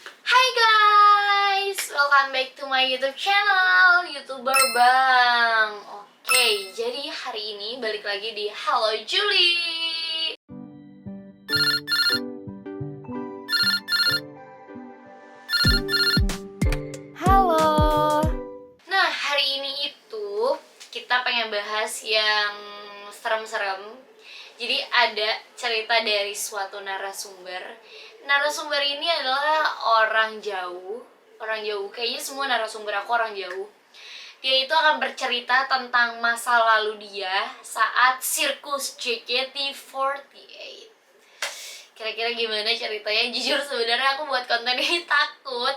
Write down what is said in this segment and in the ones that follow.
Hai guys, welcome back to my YouTube channel, YouTuber Bang. Oke, jadi hari ini balik lagi di Halo Julie. Halo. Nah, hari ini itu kita pengen bahas yang serem-serem. Jadi ada cerita dari suatu narasumber. Narasumber ini adalah orang jauh. Orang jauh, kayaknya semua narasumber aku orang jauh. Dia itu akan bercerita tentang masa lalu dia saat sirkus JKT48. Kira-kira gimana ceritanya? Jujur sebenarnya aku buat konten ini takut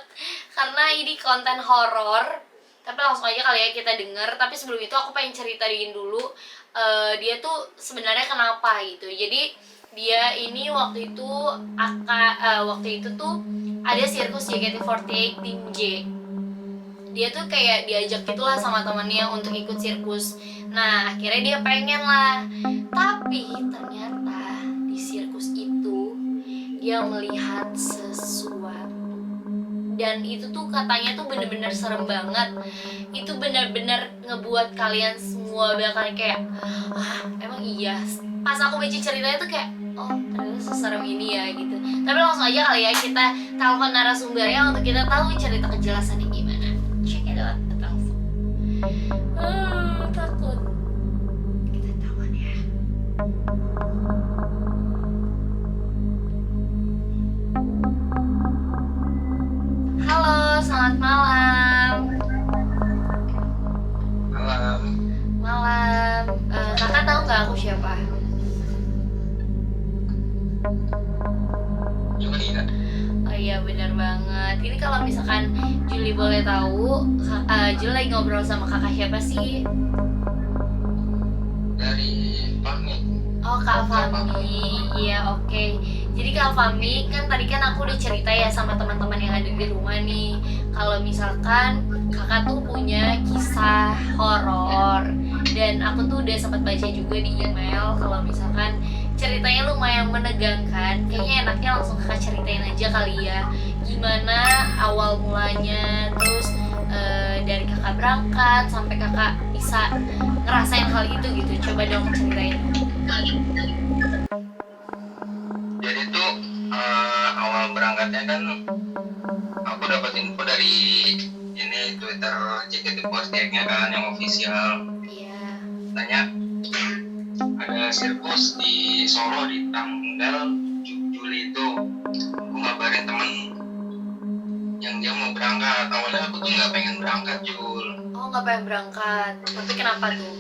karena ini konten horor. Tapi langsung aja kali ya kita denger. Tapi sebelum itu aku pengen ceritain dulu dia tuh sebenarnya kenapa gitu. Jadi dia ini waktu itu tuh ada sirkus JKT48 tim J. Dia tuh kayak diajak gitulah sama temannya untuk ikut sirkus. Nah akhirnya dia pengen lah. Tapi ternyata di sirkus itu dia melihat sesuatu. Dan itu tuh katanya tuh bener-bener serem banget. Itu bener-bener ngebuat kalian semua bakal kayak emang iya. Pas aku baca ceritanya tuh kayak oh ternyata seserem ini ya gitu. Tapi langsung aja kali ya kita telepon narasumbernya untuk kita tahu cerita kejelasannya gimana. Check it out langsung. Takut. Kita telepon ya. Halo, selamat malam. Malam. Malam. Kakak tahu nggak aku siapa? Julia. Oh iya benar banget. Ini kalau misalkan Julie boleh tahu, Julie lagi ngobrol sama kakak siapa sih? Dari Fahmi. Oh Kak Fahmi. Iya oke. Jadi Kak Fahmi kan tadi kan aku udah cerita ya sama teman-teman yang ada di rumah nih. Kalau misalkan kakak tuh punya kisah horor dan aku tuh udah sempat baca juga di email kalau misalkan ceritanya lumayan menegangkan. Kayaknya enaknya langsung kakak ceritain aja kali ya. Gimana awal mulanya, terus dari kakak berangkat sampai kakak bisa ngerasain hal itu gitu. Coba dong ceritain. Jadi tuh awal berangkatnya kan aku dapat info dari ini Twitter JKT48-nya kan yang official. Iya. Tanya ada sirkus di Solo di tanggal 7 Juli itu. Aku ngabarin temen yang dia mau berangkat. Awalnya aku tuh nggak pengen berangkat, Jul. Oh nggak pengen berangkat. Tapi kenapa tuh?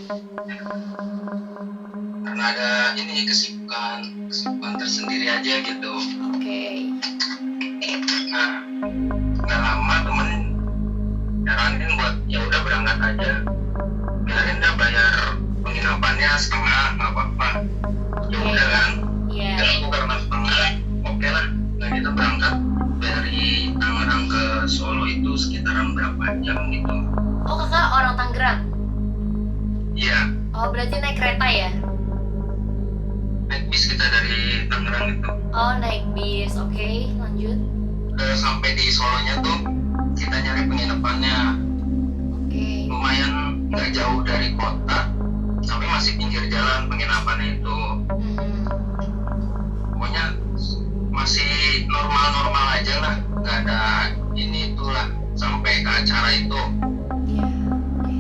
Karena ada ini kesibukan tersendiri aja gitu. Oke. Nah, nggak lama temen nyaranin buat ya udah berangkat aja, biarin dah bayar penginapannya setengah nggak apa-apa. Ya udah kan. Iya. Dan aku karena setengah oke lah. Nah kita berangkat dari Tangerang ke Solo itu sekitaran berapa jam gitu. Oh kakak orang Tangerang. Iya, Oh berarti naik kereta ya? naik bis kita dari Tangerang itu. Oh naik bis. Oke, lanjut. Sampai di Solonya tuh kita nyari penginapannya. Oke. Lumayan nggak jauh dari kota, tapi masih pinggir jalan penginapannya itu. Pokoknya masih normal-normal aja lah, nggak ada ini itulah sampai ke acara itu. Iya. Oke.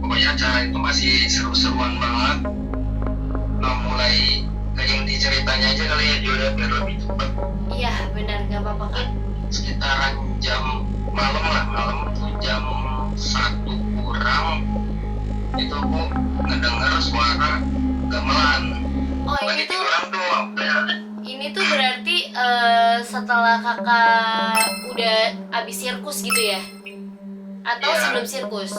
Pokoknya acara itu masih seru-seruan banget. Nah, mulai ke inti ceritanya aja kali ya Julia biar lebih cepat. Iya benar nggak apa-apa kak. Sekitaran jam malam tuh jam 1 kurang itu aku ngedenger suara gamelan. Oh Lagi tiduran tuh ya. ini tuh berarti setelah kakak udah abis sirkus gitu ya? Atau Iya. sebelum sirkus?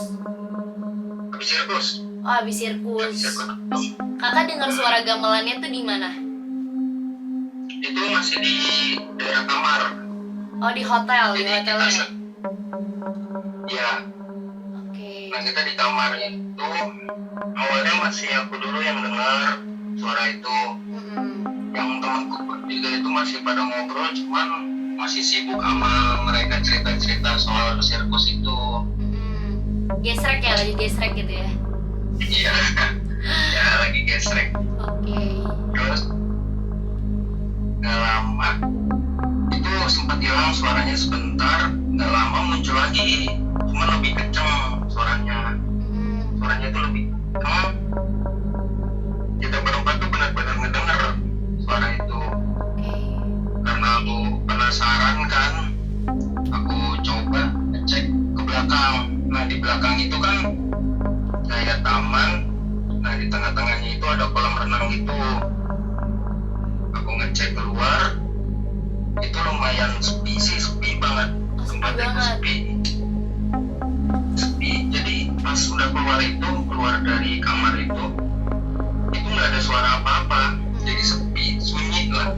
Habis sirkus. Oh abis sirkus. Habis sirkus. Kakak dengar suara gamelannya tuh di mana? Itu masih di daerah kamar. Oh di hotel, di Jadi kita hotelnya. ya. Oke. Nah kita di kamar itu awalnya masih aku dulu yang dengar suara itu. Yang temanku bertiga itu masih pada ngobrol, cuman masih sibuk sama mereka cerita-cerita soal sirkus itu. Gesrek ya, lagi gesrek gitu ya. Iya, ya lagi gesrek. Oke. Terus nggak lama itu sempat hilang suaranya sebentar, nggak lama muncul lagi, cuma lebih kenceng suaranya itu lebih kenceng. Kita berempat tuh benar-benar ngedenger suara itu. Karena aku penasaran kan, aku coba ngecek ke belakang. Nah di belakang itu kan kayak taman, nah di tengah-tengahnya itu ada kolam renang gitu. Aku ngecek keluar, itu lumayan sepi sih, sepi banget. Tempatnya itu sepi. Jadi pas udah keluar dari kamar itu nggak ada suara apa-apa, jadi sepi, sunyi lah.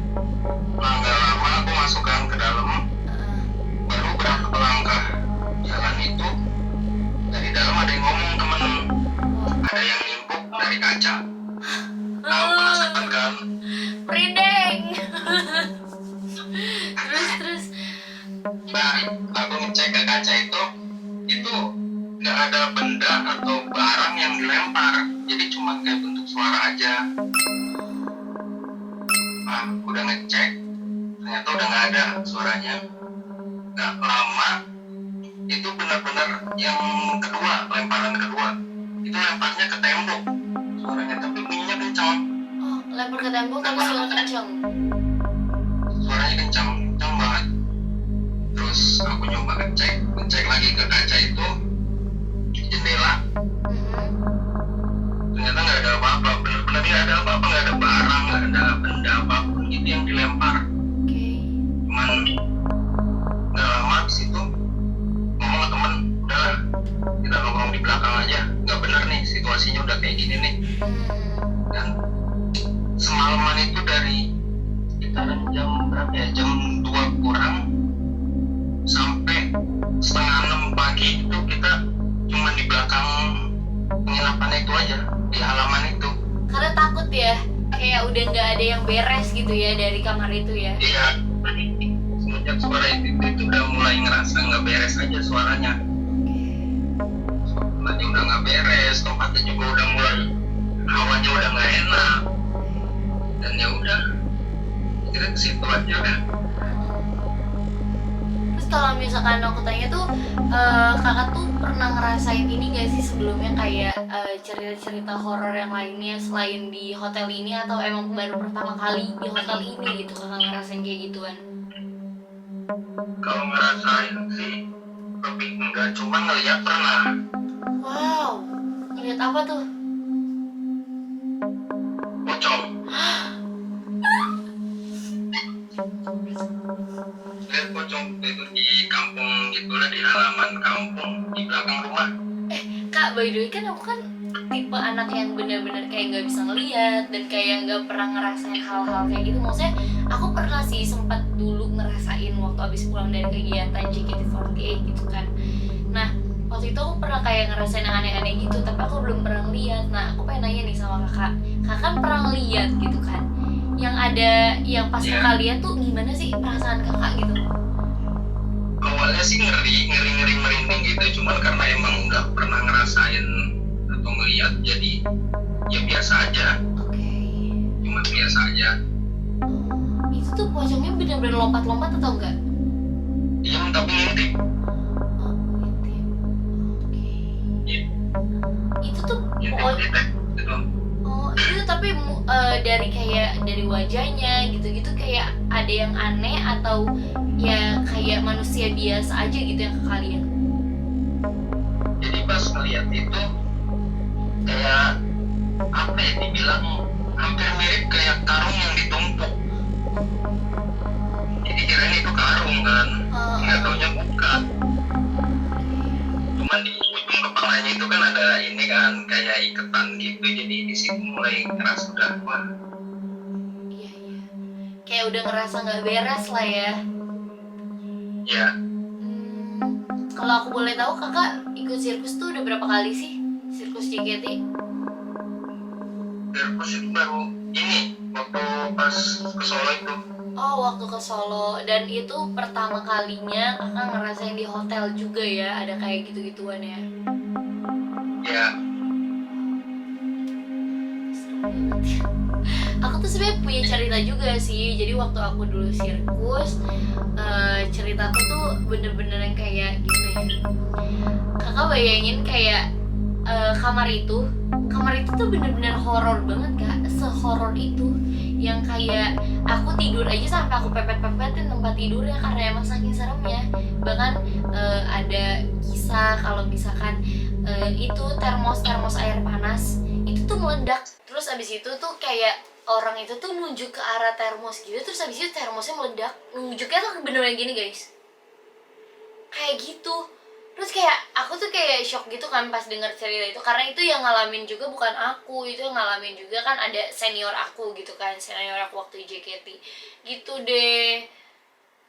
Nah nggak lama aku masukkan ke dalam, baru berapa langkah jalan itu dari dalam ada yang ngomong, temen, ada yang nimpuk dari kaca. Nah penasaran kan, Merinding. terus nah aku ngecek ke kaca itu nggak ada benda atau barang yang dilempar, jadi cuma kayak bentuk suara aja. Nah udah ngecek, ternyata udah nggak ada suaranya. Nggak lama itu benar-benar yang kedua, lemparan kedua itu lemparnya ke tembok suaranya, tapi bunyinya kencang. Lempar ke tembok tapi suara kencang. Suaranya kencang banget. Terus aku nyoba ngecek lagi ke kaca itu, jendela, ternyata nggak ada apa-apa, benar-benar nggak ada apa-apa, nggak ada barang, nggak ada benda apapun gitu yang dilempar. Cuman nggak lama habis itu ngomong ke temen, udahlah kita nongkrong di belakang aja, nggak bener nih situasinya udah kayak gini nih. Dan semalaman itu dari sekitaran jam berapa ya, jam 2 kurang sampai setengah 6 pagi itu kita cuma di belakang penginapan itu aja, di halaman itu. Karena takut ya, kayak udah nggak ada yang beres gitu ya dari kamar itu ya. Iya, semenjak suara itu udah mulai ngerasa nggak beres aja suaranya. Suaranya udah nggak beres, tempatnya juga udah mulai, hawanya udah nggak enak. Dan ya udah, kita ke situ aja kan. Terus kalau misalkan aku tanya tuh, kakak tuh pernah ngerasain ini gak sih sebelumnya, kayak cerita-cerita horor yang lainnya selain di hotel ini, atau emang baru pertama kali di hotel ini gitu kakak ngerasain kayak gituan? Kalau ngerasain sih lebih enggak, cuma ngeliat pernah. Wow, ngeliat apa tuh? Pocong. Lihat pocong itu di kampung gitulah, di halaman kampung di belakang rumah. Kak, by the way kan aku kan tipe anak yang benar-benar kayak nggak bisa ngeliat dan kayak nggak pernah ngerasain hal-hal kayak gitu. Maksudnya aku pernah sih sempat dulu ngerasain waktu abis pulang dari kegiatan JKT48 gitu kan. Nah waktu itu aku pernah kayak ngerasain yang aneh-aneh gitu, tapi aku belum pernah ngeliat. Nah aku pengen nanya nih sama kakak kan pernah ngeliat gitu kan, yang ada yang pas kakak lihat tuh gimana sih perasaan kakak gitu? Awalnya sih ngeri merinding gitu, cuman karena emang nggak pernah ngerasain atau ngeliat, jadi ya biasa aja. Cuma biasa aja. Itu tuh pocongnya bener-bener lompat-lompat atau enggak? Diam tapi ngintip. Itu tuh Gitu. itu tapi dari wajahnya gitu-gitu kayak ada yang aneh atau ya kayak manusia biasa aja gitu yang ke kalian? Jadi pas ngeliat itu kayak apa ya, dibilang hampir mirip kayak karung yang ditumpuk. Jadi kirain itu karung kan, nggak taunya bukan. Cuman di ujung kepalanya itu kan ada ini kan, kayak iketan gitu, jadi di situ mulai ngerasa udah wah. Iya. Kayak udah ngerasa nggak beres lah ya. Ya. Kalau aku boleh tahu kakak ikut sirkus tuh udah berapa kali sih? Sirkus JKT? Sirkus itu baru ini, waktu pas ke Solo itu. Oh, waktu ke Solo. Dan itu pertama kalinya kakak ngerasain di hotel juga ya, ada kayak gitu-gituan ya. Ya, Serem banget ya. Aku tuh sebenarnya punya cerita juga sih. Jadi waktu aku dulu sirkus, ceritaku tuh bener-bener yang kayak gimana ya. Kakak bayangin kayak kamar itu tuh bener-bener horor banget kak, sehoror itu, yang kayak aku tidur aja sampai aku pepet-pepetin tempat tidurnya karena emang saking seremnya. Bahkan ada kisah kalau misalkan itu termos air panas itu tuh meledak, terus abis itu tuh kayak orang itu tuh nunjuk ke arah termos gitu, terus abis itu termosnya meledak, nunjuknya tuh bener-bener gini guys, kayak gitu. Terus kayak aku tuh kayak shock gitu kan pas denger cerita itu, karena itu yang ngalamin juga bukan aku, itu yang ngalamin juga kan ada senior aku gitu kan, senior aku waktu JKT gitu deh.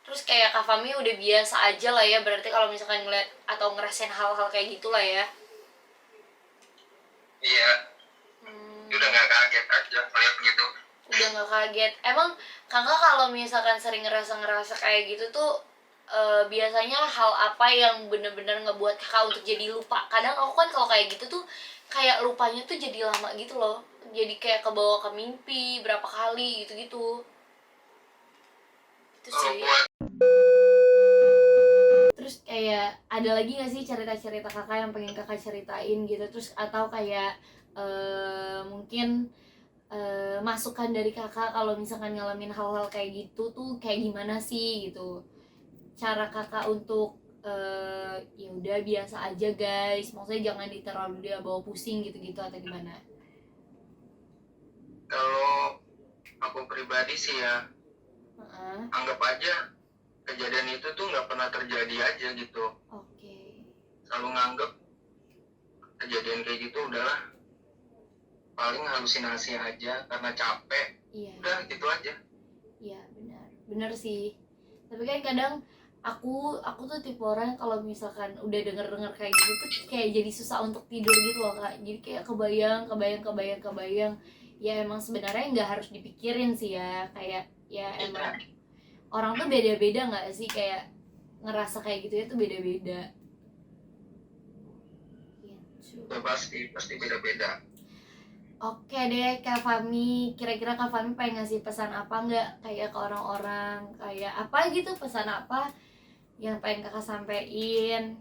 Terus kayak Kak Fami udah biasa aja lah ya berarti kalau misalkan ngeliat atau ngerasain hal-hal kayak gitu lah ya. iya, udah nggak kaget aja ngeliat gitu. Udah nggak kaget. Emang kakak kalau misalkan sering ngerasa kayak gitu tuh biasanya hal apa yang bener-bener ngebuat kakak untuk jadi lupa? Kadang aku kan kalau kayak gitu tuh kayak lupanya tuh jadi lama gitu loh, jadi kayak kebawa ke mimpi berapa kali gitu-gitu. Itu Kalau sih. buat Terus kayak ada lagi gak sih cerita-cerita kakak yang pengen kakak ceritain gitu, terus atau kayak mungkin masukan dari kakak kalau misalkan ngalamin hal-hal kayak gitu tuh kayak gimana sih gitu, cara kakak untuk ya udah biasa aja guys, maksudnya jangan terlalu dia bawa pusing gitu-gitu atau gimana? kalau aku pribadi sih ya, Heeh. anggap aja kejadian itu tuh nggak pernah terjadi aja gitu. Oke. Selalu nganggep kejadian kayak gitu udahlah paling halusinasi aja karena capek, Iya, udah gitu aja. iya benar sih. Tapi kan kadang aku tuh tipe orang kalau misalkan udah denger kayak gitu tuh kayak jadi susah untuk tidur gitu loh kak, jadi kayak kebayang. Ya emang sebenarnya nggak harus dipikirin sih ya, kayak ya emang orang tuh beda-beda nggak sih, kayak ngerasa kayak gitu ya tuh beda-beda gitu. Ya pasti beda-beda. Oke deh Kak Fami, kira-kira Kak Fami pengen ngasih pesan apa nggak kayak ke orang-orang, kayak apa gitu, pesan apa yang pengen kakak sampein?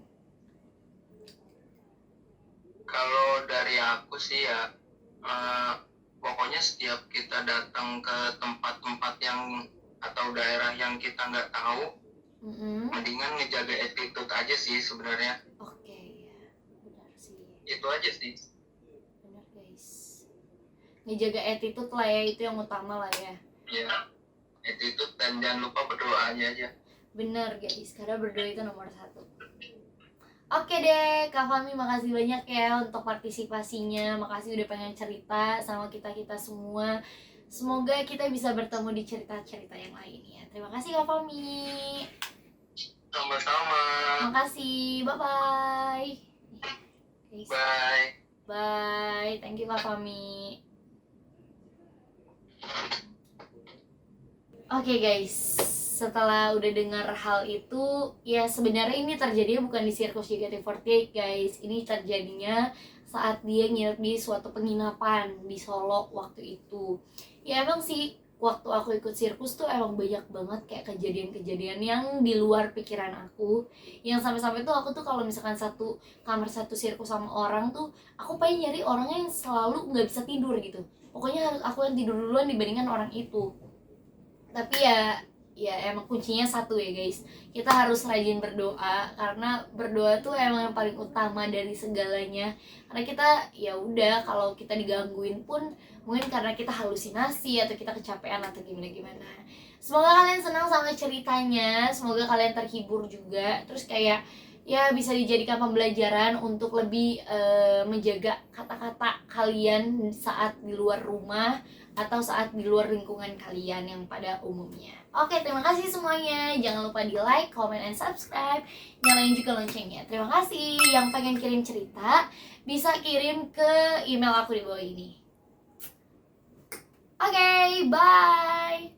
Kalau dari aku sih ya, pokoknya setiap kita datang ke tempat-tempat yang atau daerah yang kita nggak tahu, mendingan ngejaga attitude aja sih sebenarnya. Oke, ya benar sih, Itu aja sih. benar guys, ngejaga attitude lah ya, itu yang utama lah ya. Ya, attitude dan jangan lupa berdoanya aja. Benar guys, karena berdoa itu nomor satu. Oke deh Kak Fami, makasih banyak ya untuk partisipasinya, makasih udah pengen cerita sama kita semua. Semoga kita bisa bertemu di cerita-cerita yang lain ya. Terima kasih Kak Fami. Sama-sama. Makasih, bye-bye. Bye. Bye, thank you Kak Fami. Oke guys, setelah udah dengar hal itu, ya sebenarnya ini terjadinya bukan di sirkus JKT48 guys. Ini terjadinya saat dia nginep di suatu penginapan di Solo waktu itu. Ya emang sih, waktu aku ikut sirkus tuh emang banyak banget kayak kejadian-kejadian yang di luar pikiran aku. Yang sampai-sampai tuh aku tuh kalau misalkan satu kamar satu sirkus sama orang tuh, aku pengen nyari orangnya yang selalu nggak bisa tidur gitu. Pokoknya harus aku yang tidur duluan dibandingkan orang itu. Tapi ya emang kuncinya satu ya guys, kita harus rajin berdoa, karena berdoa tuh emang yang paling utama dari segalanya. Karena kita ya udah, kalau kita digangguin pun mungkin karena kita halusinasi atau kita kecapean atau gimana. Semoga kalian senang sama ceritanya, semoga kalian terhibur juga, terus kayak ya bisa dijadikan pembelajaran untuk lebih menjaga kata-kata kalian saat di luar rumah atau saat di luar lingkungan kalian yang pada umumnya. Oke, terima kasih semuanya. Jangan lupa di like, comment, and subscribe. Nyalain juga loncengnya. Terima kasih. Yang pengen kirim cerita bisa kirim ke email aku di bawah ini. Oke, bye.